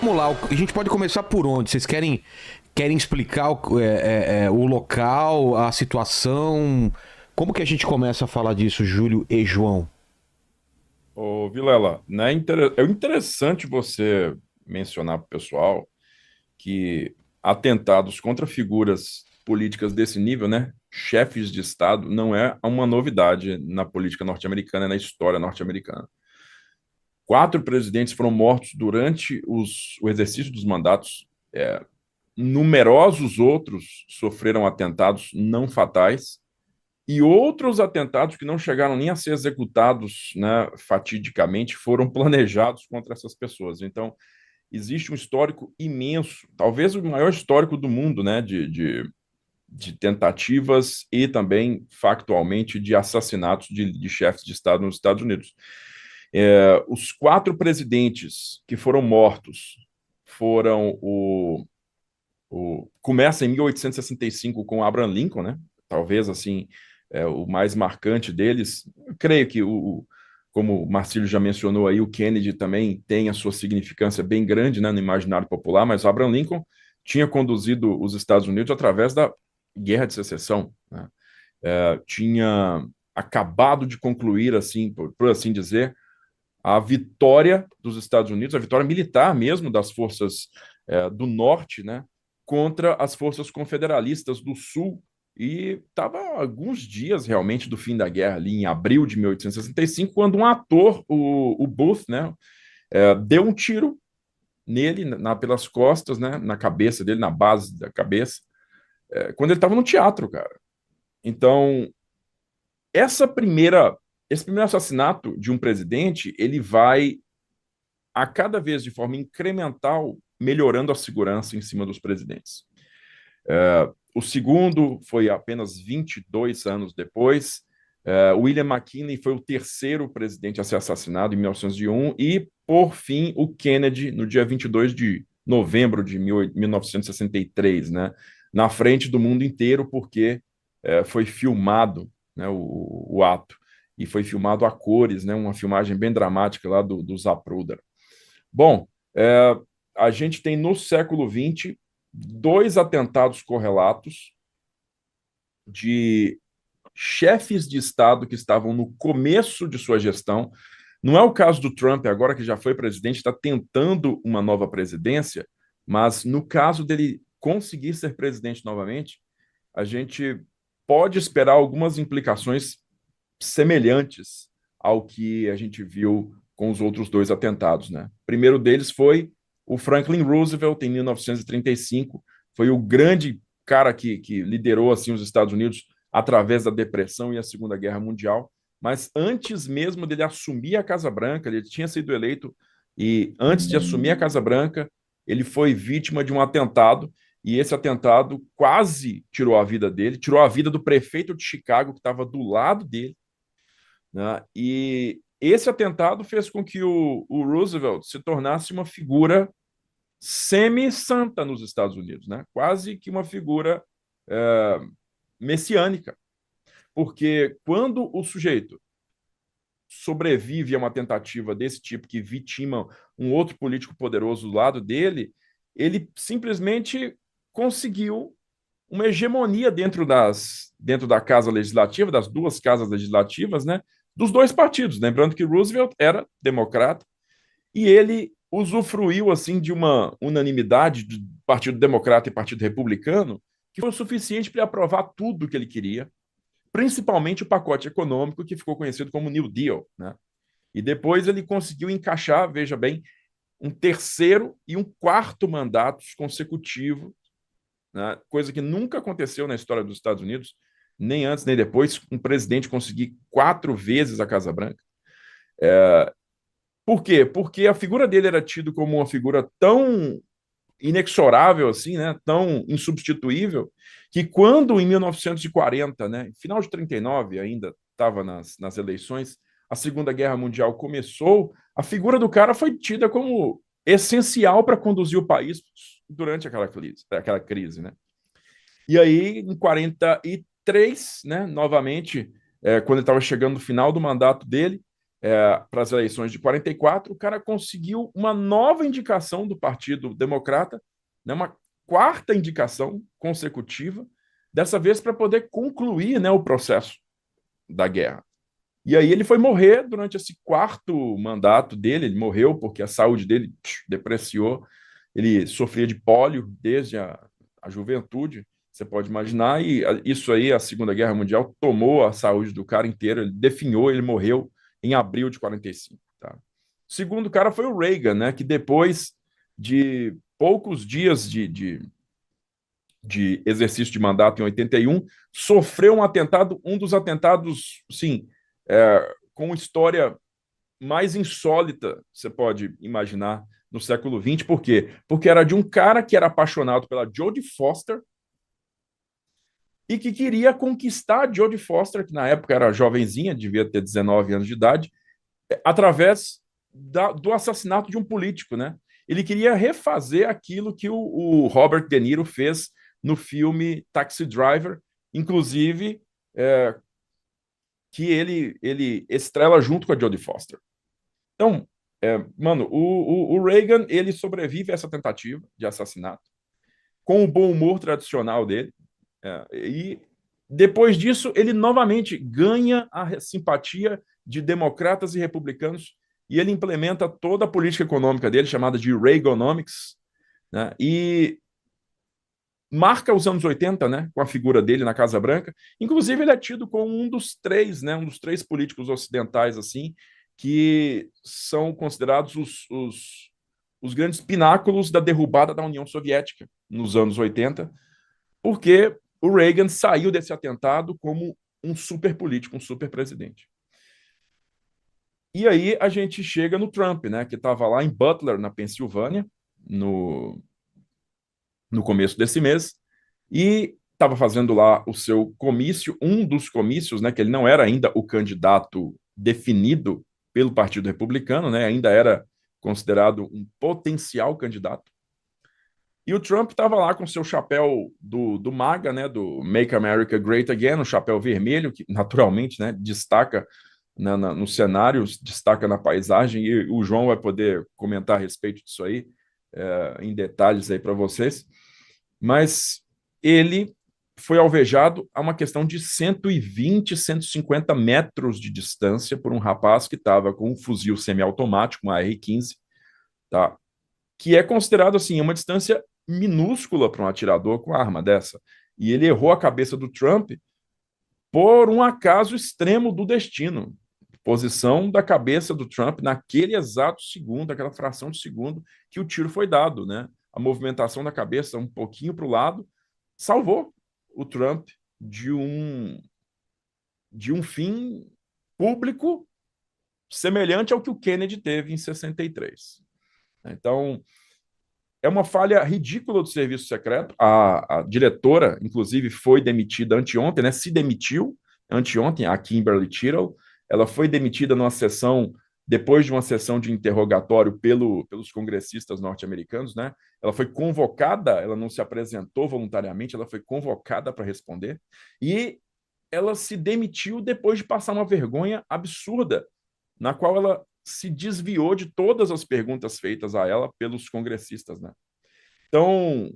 Vamos lá, a gente pode começar por onde? Vocês querem explicar o local, a situação? Como que a gente começa a falar disso, Júlio e João? Ô, Vilela, né, é interessante você mencionar para o pessoal que atentados contra figuras políticas desse nível, né, chefes de Estado, não é uma novidade na política norte-americana, na história norte-americana. 4 presidentes foram mortos durante o exercício dos mandatos. Numerosos outros sofreram atentados não fatais e outros atentados que não chegaram nem a ser executados, né, fatidicamente, foram planejados contra essas pessoas. Então, existe um histórico imenso, talvez o maior histórico do mundo, né, de tentativas e também, factualmente, de assassinatos de chefes de Estado nos Estados Unidos. Os 4 presidentes que foram mortos foram começa em 1865 com Abraham Lincoln, né? Talvez assim o mais marcante deles. Eu creio que como o Marcílio já mencionou aí, o Kennedy também tem a sua significância bem grande, né, no imaginário popular, mas Abraham Lincoln tinha conduzido os Estados Unidos através da Guerra de Secessão, né? Tinha acabado de concluir, assim, por assim dizer, a vitória dos Estados Unidos, a vitória militar mesmo das forças do norte, né, contra as forças confederalistas do sul. E estava alguns dias realmente do fim da guerra, ali em abril de 1865, quando um ator, o Booth, né, deu um tiro nele pelas costas, né, na cabeça dele, na base da cabeça, quando ele estava no teatro, cara. Então, essa primeira, esse primeiro assassinato de um presidente, ele vai a cada vez de forma incremental melhorando a segurança em cima dos presidentes. O segundo foi apenas 22 anos depois. William McKinley foi o terceiro presidente a ser assassinado em 1901 e, por fim, o Kennedy no dia 22 de novembro de 1963, né, na frente do mundo inteiro, porque foi filmado, né, o ato, e foi filmado a cores, né, uma filmagem bem dramática lá do Zapruder. Bom, a gente tem no século XX 2 atentados correlatos de chefes de Estado que estavam no começo de sua gestão. Não é o caso do Trump, agora que já foi presidente, está tentando uma nova presidência, mas no caso dele conseguir ser presidente novamente, a gente pode esperar algumas implicações semelhantes ao que a gente viu com os outros 2 atentados, né? O primeiro deles foi o Franklin Roosevelt, em 1935, foi o grande cara que liderou assim os Estados Unidos através da Depressão e a Segunda Guerra Mundial, mas antes mesmo dele assumir a Casa Branca, ele tinha sido eleito e antes de assumir a Casa Branca, ele foi vítima de um atentado e esse atentado quase tirou a vida dele, tirou a vida do prefeito de Chicago que estava do lado dele, né? E esse atentado fez com que o Roosevelt se tornasse uma figura semi-santa nos Estados Unidos, né? Quase que uma figura é, messiânica. Porque quando o sujeito sobrevive a uma tentativa desse tipo, que vitima um outro político poderoso do lado dele, ele simplesmente conseguiu uma hegemonia dentro da casa legislativa, das 2 casas legislativas, né, dos 2 partidos. Lembrando que Roosevelt era democrata e ele usufruiu assim de uma unanimidade do Partido Democrata e Partido Republicano que foi o suficiente para aprovar tudo que ele queria, principalmente o pacote econômico que ficou conhecido como New Deal, né? E depois ele conseguiu encaixar, veja bem, um terceiro e um quarto mandatos consecutivos, né? Coisa que nunca aconteceu na história dos Estados Unidos, nem antes nem depois, um presidente conseguir 4 vezes a Casa Branca. Por quê? Porque a figura dele era tida como uma figura tão inexorável assim, né, tão insubstituível, que quando em 1940, né, final de 39, ainda estava nas eleições, a Segunda Guerra Mundial começou, a figura do cara foi tida como essencial para conduzir o país durante aquela crise, né? E aí, em 43, né, novamente, quando ele estava chegando no final do mandato dele, para as eleições de 44, o cara conseguiu uma nova indicação do Partido Democrata, né, uma quarta indicação consecutiva, dessa vez para poder concluir, né, o processo da guerra. E aí ele foi morrer durante esse quarto mandato dele, ele morreu porque a saúde dele depreciou, ele sofria de pólio desde a juventude, você pode imaginar, e isso aí, a Segunda Guerra Mundial, tomou a saúde do cara inteiro, ele definhou, ele morreu em abril de 45. Tá? O segundo cara foi o Reagan, né, que depois de poucos dias de exercício de mandato em 81, sofreu um atentado, um dos atentados, sim, com história mais insólita, você pode imaginar, no século XX. Por quê? Porque era de um cara que era apaixonado pela Jodie Foster e que queria conquistar a Jodie Foster, que na época era jovenzinha, devia ter 19 anos de idade, através do assassinato de um político, né? Ele queria refazer aquilo que o Robert De Niro fez no filme Taxi Driver, inclusive que ele estrela junto com a Jodie Foster. Então, mano, o Reagan, ele sobrevive a essa tentativa de assassinato com o bom humor tradicional dele, e depois disso ele novamente ganha a simpatia de democratas e republicanos e ele implementa toda a política econômica dele, chamada de Reaganomics, né? E marca os anos 80, né, com a figura dele na Casa Branca. Inclusive, ele é tido como um dos três, né, um dos três políticos ocidentais assim, que são considerados os grandes pináculos da derrubada da União Soviética nos anos 80, porque o Reagan saiu desse atentado como um super político, um super presidente. E aí a gente chega no Trump, né, que estava lá em Butler, na Pensilvânia, no começo desse mês, e estava fazendo lá o seu comício, um dos comícios, né, que ele não era ainda o candidato definido pelo Partido Republicano, né, ainda era considerado um potencial candidato. E o Trump estava lá com seu chapéu do MAGA, né, do Make America Great Again, um chapéu vermelho, que naturalmente, né, destaca no cenário, destaca na paisagem, e o João vai poder comentar a respeito disso aí, em detalhes aí para vocês. Mas ele foi alvejado a uma questão de 120, 150 metros de distância por um rapaz que estava com um fuzil semiautomático, uma R-15, tá? Que é considerado assim uma distância minúscula para um atirador com arma dessa. E ele errou a cabeça do Trump por um acaso extremo do destino. Posição da cabeça do Trump naquele exato segundo, aquela fração de segundo que o tiro foi dado, né? A movimentação da cabeça um pouquinho para o lado salvou o Trump de um fim público semelhante ao que o Kennedy teve em 63. Então, é uma falha ridícula do serviço secreto. A diretora, inclusive, foi demitida anteontem, né? Se demitiu anteontem, a Kimberly Tittle. Ela foi demitida numa sessão, depois de uma sessão de interrogatório pelos congressistas norte-americanos, né? Ela foi convocada, ela não se apresentou voluntariamente, ela foi convocada para responder. E ela se demitiu depois de passar uma vergonha absurda, na qual ela se desviou de todas as perguntas feitas a ela pelos congressistas, né? Então,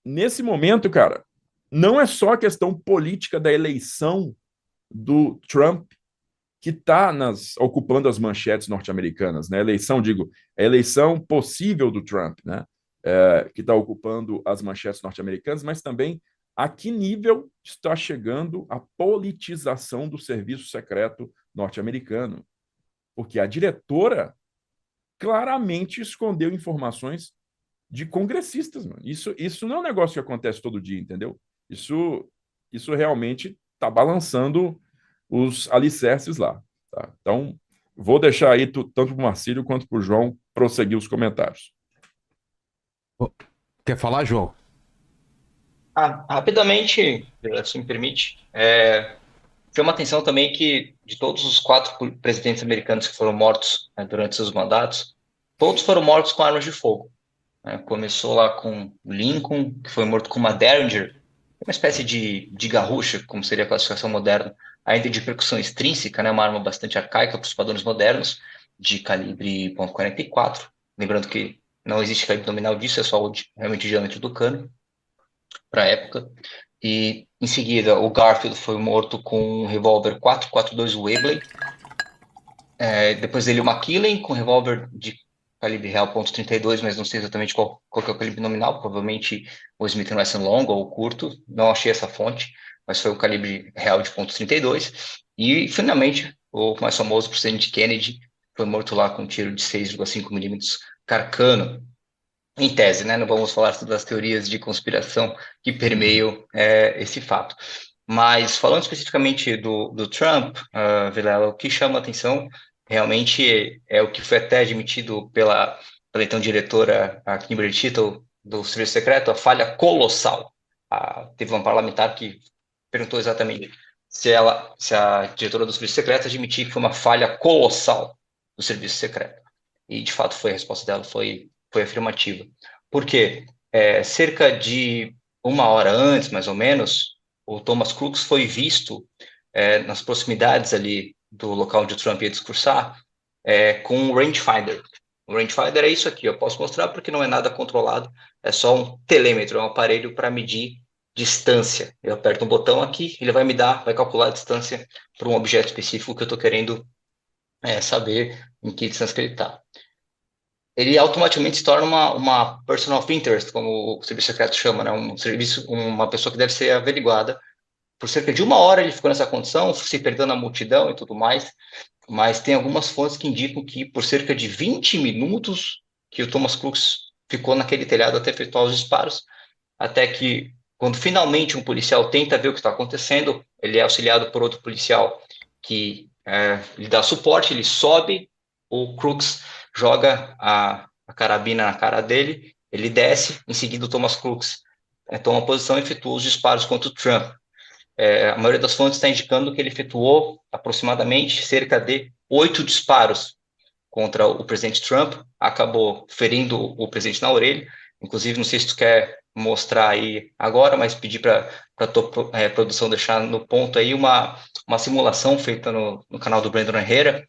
nesse momento, cara, não é só a questão política da eleição do Trump que está ocupando as manchetes norte-americanas, né? Eleição, digo, a eleição possível do Trump, né? Que está ocupando as manchetes norte-americanas, mas também a que nível está chegando a politização do serviço secreto norte-americano. Porque a diretora claramente escondeu informações de congressistas, mano. Isso não é um negócio que acontece todo dia, entendeu? Isso realmente está balançando os alicerces lá. Tá? Então, vou deixar aí tanto para o Marcílio quanto para o João prosseguir os comentários. Quer falar, João? Rapidamente, se me permite, chama atenção também que de todos os 4 presidentes americanos que foram mortos, né, durante seus mandatos, todos foram mortos com armas de fogo. Né? Começou lá com Lincoln, que foi morto com uma Derringer, uma espécie de garrucha, como seria a classificação moderna, ainda de percussão extrínseca, né, uma arma bastante arcaica para os padrões modernos, de calibre .44. Lembrando que não existe calibre nominal disso, é só realmente o diâmetro do cano para a época. E em seguida, o Garfield foi morto com um revólver 4.42 Webley. Depois dele, o McKillen com um revólver de calibre real .32, mas não sei exatamente qual que é o calibre nominal, provavelmente o Smith Wesson longo ou curto, não achei essa fonte, mas foi o calibre real de .32. E, finalmente, o mais famoso presidente Kennedy foi morto lá com um tiro de 6,5 milímetros Carcano. Em tese, né? Não vamos falar sobre as teorias de conspiração que permeiam esse fato. Mas falando especificamente do Trump, Vilela, o que chama a atenção realmente é o que foi até admitido pela então diretora a Kimberly Tittle do Serviço Secreto, a falha colossal. Teve um parlamentar que perguntou exatamente se a diretora do Serviço Secreto admitir que foi uma falha colossal do Serviço Secreto. E, de fato, a resposta dela foi afirmativa. Por quê? Cerca de uma hora antes, mais ou menos, o Thomas Crooks foi visto nas proximidades ali do local onde o Trump ia discursar com um rangefinder. O rangefinder é isso aqui, eu posso mostrar porque não é nada controlado, é só um telêmetro, é um aparelho para medir distância. Eu aperto um botão aqui, ele vai calcular a distância para um objeto específico que eu estou querendo saber em que distância que ele está. Ele automaticamente se torna uma person of interest, como o serviço secreto chama, né? Uma pessoa que deve ser averiguada. Por cerca de uma hora ele ficou nessa condição, se perdendo na multidão e tudo mais, mas tem algumas fontes que indicam que por cerca de 20 minutos que o Thomas Crooks ficou naquele telhado até efetuar os disparos, até que, quando finalmente um policial tenta ver o que está acontecendo, ele é auxiliado por outro policial que lhe dá suporte, ele sobe, o Crooks joga a carabina na cara dele, ele desce, em seguida o Thomas Crooks toma posição e efetua os disparos contra o Trump. A maioria das fontes está indicando que ele efetuou aproximadamente cerca de 8 disparos contra o presidente Trump, acabou ferindo o presidente na orelha. Inclusive, não sei se tu quer mostrar aí agora, mas pedir para a tua produção deixar no ponto aí uma simulação feita no canal do Brandon Herrera,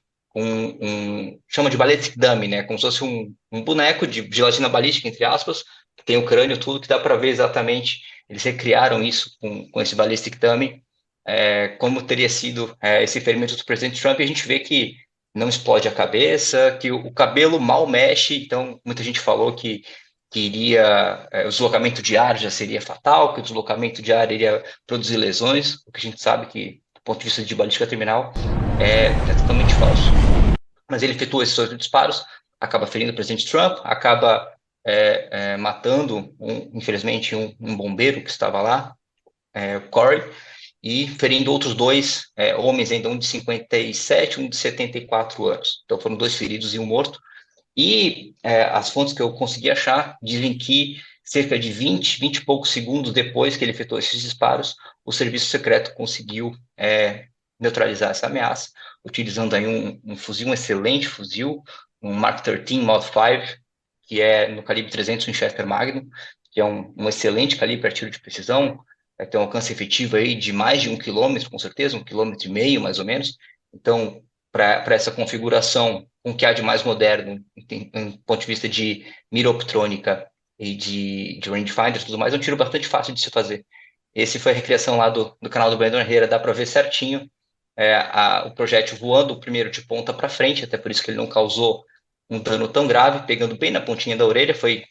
chama de ballistic dummy, né? Como se fosse um boneco de gelatina balística, entre aspas, que tem o crânio, tudo, que dá para ver exatamente. Eles recriaram isso com esse ballistic dummy, como teria sido esse ferimento do presidente Trump, e a gente vê que não explode a cabeça, que o cabelo mal mexe, então muita gente falou que o deslocamento de ar já seria fatal, que o deslocamento de ar iria produzir lesões, o que a gente sabe que, do ponto de vista de balística criminal, é totalmente falso. Mas ele efetua esses 8 disparos, acaba ferindo o presidente Trump, acaba matando, infelizmente, um bombeiro que estava lá, o Corey, e ferindo outros 2 homens, ainda um de 57 e um de 74 anos. Então foram 2 feridos e um morto. E as fontes que eu consegui achar dizem que cerca de 20 e poucos segundos depois que ele efetuou esses disparos, o serviço secreto conseguiu neutralizar essa ameaça, utilizando aí um fuzil, um excelente fuzil, um Mark 13 Mod 5, que é no calibre 300 Winchester Magnum, que é um excelente calibre para tiro de precisão, tem um alcance efetivo aí de mais de 1 quilômetro, com certeza, 1,5 quilômetro, mais ou menos. Então, para essa configuração, com o que há de mais moderno, em ponto de vista de mira optrônica e de rangefinder e tudo mais, é um tiro bastante fácil de se fazer. Esse foi a recriação lá do canal do Brandon Herrera, dá para ver certinho o projétil voando primeiro de ponta para frente, até por isso que ele não causou um dano tão grave, pegando bem na pontinha da orelha. Foi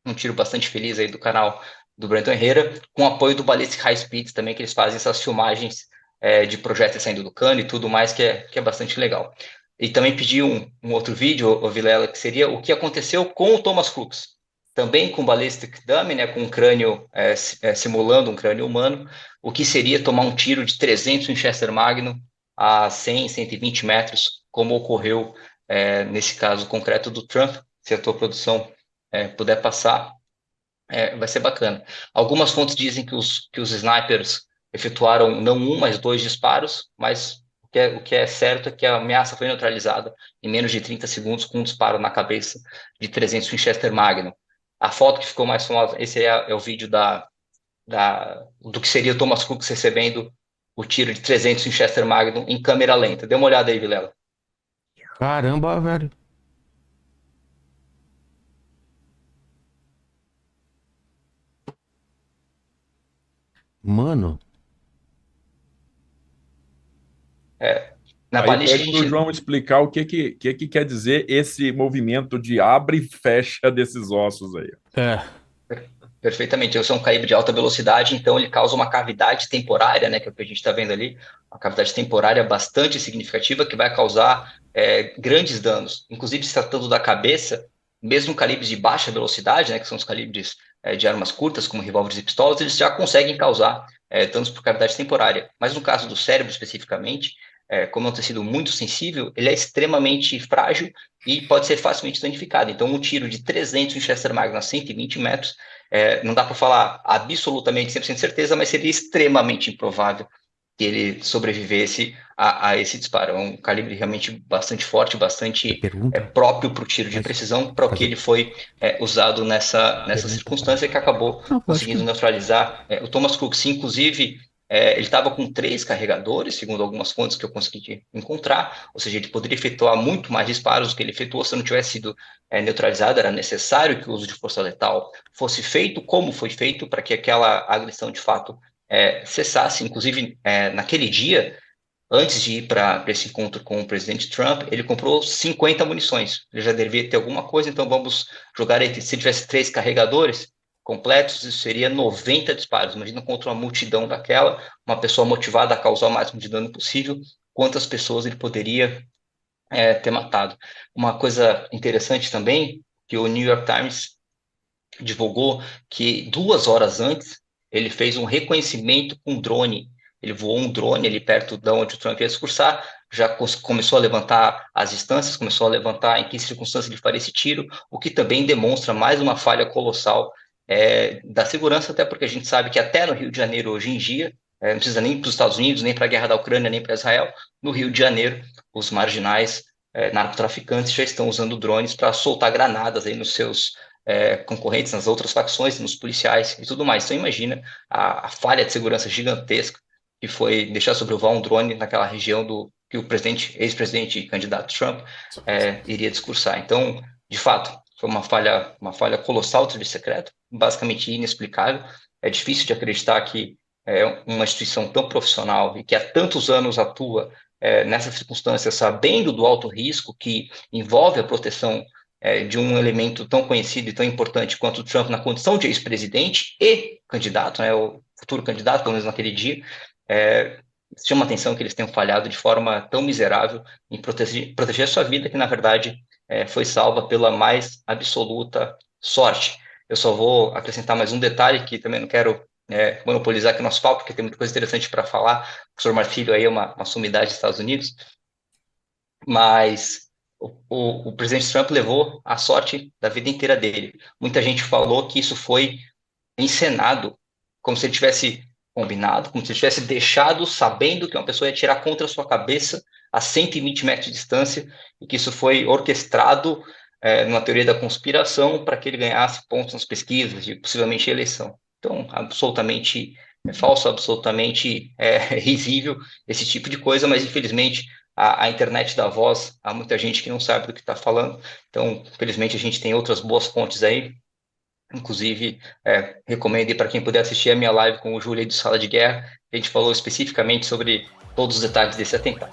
um tiro bastante feliz aí do canal do Brandon Herrera, com apoio do Ballistic High Speeds também, que eles fazem essas filmagens de projéteis saindo do cano e tudo mais, que é bastante legal. E também pedi um outro vídeo, Vilela, que seria o que aconteceu com o Thomas Crooks, também com Ballistic Dummy, né, com um crânio simulando um crânio humano, o que seria tomar um tiro de 300 Winchester Magnum a 100, 120 metros, como ocorreu nesse caso concreto do Trump. Se a tua produção puder passar, vai ser bacana. Algumas fontes dizem que os snipers efetuaram não um, mas 2 disparos, mas o que é certo é que a ameaça foi neutralizada em menos de 30 segundos com um disparo na cabeça de 300 Winchester Magnum. A foto que ficou mais famosa, esse é o vídeo do que seria o Thomas Crooks recebendo o tiro de 300 Winchester Magnum em câmera lenta. Dê uma olhada aí, Vilela. Caramba, velho. Mano. Na Aí balística, pede para o João explicar o que quer dizer esse movimento de abre e fecha desses ossos aí. Perfeitamente, esse é um calibre de alta velocidade, então ele causa uma cavidade temporária, né, que é o que a gente está vendo ali, uma cavidade temporária bastante significativa que vai causar grandes danos. Inclusive, se tratando da cabeça, mesmo calibres de baixa velocidade, né, que são os calibres de armas curtas, como revólveres e pistolas, eles já conseguem causar danos por cavidade temporária. Mas no caso do cérebro, especificamente, como é um tecido muito sensível, ele é extremamente frágil e pode ser facilmente danificado. Então, um tiro de 300 Winchester Magnum a 120 metros, não dá para falar absolutamente 100% de certeza, mas seria extremamente improvável que ele sobrevivesse a esse disparo. É um calibre realmente bastante forte, bastante próprio para o tiro de precisão, para o que ele foi usado nessa circunstância, que acabou conseguindo neutralizar. O Thomas Cook, inclusive, ele estava com 3 carregadores, segundo algumas fontes que eu consegui encontrar, ou seja, ele poderia efetuar muito mais disparos do que ele efetuou se não tivesse sido neutralizado. Era necessário que o uso de força letal fosse feito, como foi feito, para que aquela agressão de fato cessasse. Inclusive, naquele dia, antes de ir para esse encontro com o presidente Trump, ele comprou 50 munições. Ele já devia ter alguma coisa, então vamos jogar aí. Se tivesse 3 carregadores completos, isso seria 90 disparos. Imagina contra uma multidão daquela, uma pessoa motivada a causar o máximo de dano possível, quantas pessoas ele poderia ter matado. Uma coisa interessante também, que o New York Times divulgou que 2 horas antes, ele fez um reconhecimento com drone. Ele voou um drone ali perto de onde o Trump ia discursar, já começou a levantar as distâncias, começou a levantar em que circunstância ele faria esse tiro, o que também demonstra mais uma falha colossal da segurança, até porque a gente sabe que até no Rio de Janeiro, hoje em dia, não precisa nem para os Estados Unidos, nem para a guerra da Ucrânia, nem para Israel, no Rio de Janeiro, os marginais narcotraficantes já estão usando drones para soltar granadas aí nos seus concorrentes, nas outras facções, nos policiais e tudo mais. Então imagina a falha de segurança gigantesca que foi deixar sobrevoar um drone naquela região que o ex-presidente e candidato Trump iria discursar. Então, de fato, foi uma falha colossal do serviço secreto, basicamente inexplicável. É difícil de acreditar que uma instituição tão profissional e que há tantos anos atua nessa circunstância, sabendo do alto risco que envolve a proteção de um elemento tão conhecido e tão importante quanto o Trump na condição de ex-presidente e candidato, né, o futuro candidato, pelo menos naquele dia, chama atenção que eles tenham falhado de forma tão miserável em proteger a sua vida, que na verdade foi salva pela mais absoluta sorte. Eu só vou acrescentar mais um detalhe, que também não quero monopolizar aqui o nosso papo, porque tem muita coisa interessante para falar. O professor Marcílio aí é uma sumidade dos Estados Unidos, mas o presidente Trump levou a sorte da vida inteira dele. Muita gente falou que isso foi encenado, como se ele tivesse combinado, como se ele tivesse deixado sabendo que uma pessoa ia atirar contra a sua cabeça a 120 metros de distância e que isso foi orquestrado numa teoria da conspiração para que ele ganhasse pontos nas pesquisas e possivelmente a eleição. Então, absolutamente falso, absolutamente risível esse tipo de coisa, mas infelizmente a internet dá voz a muita gente que não sabe do que está falando. Então, infelizmente, a gente tem outras boas fontes aí. Inclusive, recomendo para quem puder assistir a minha live com o Júlio aí do Sala de Guerra. A gente falou especificamente sobre todos os detalhes desse atentado.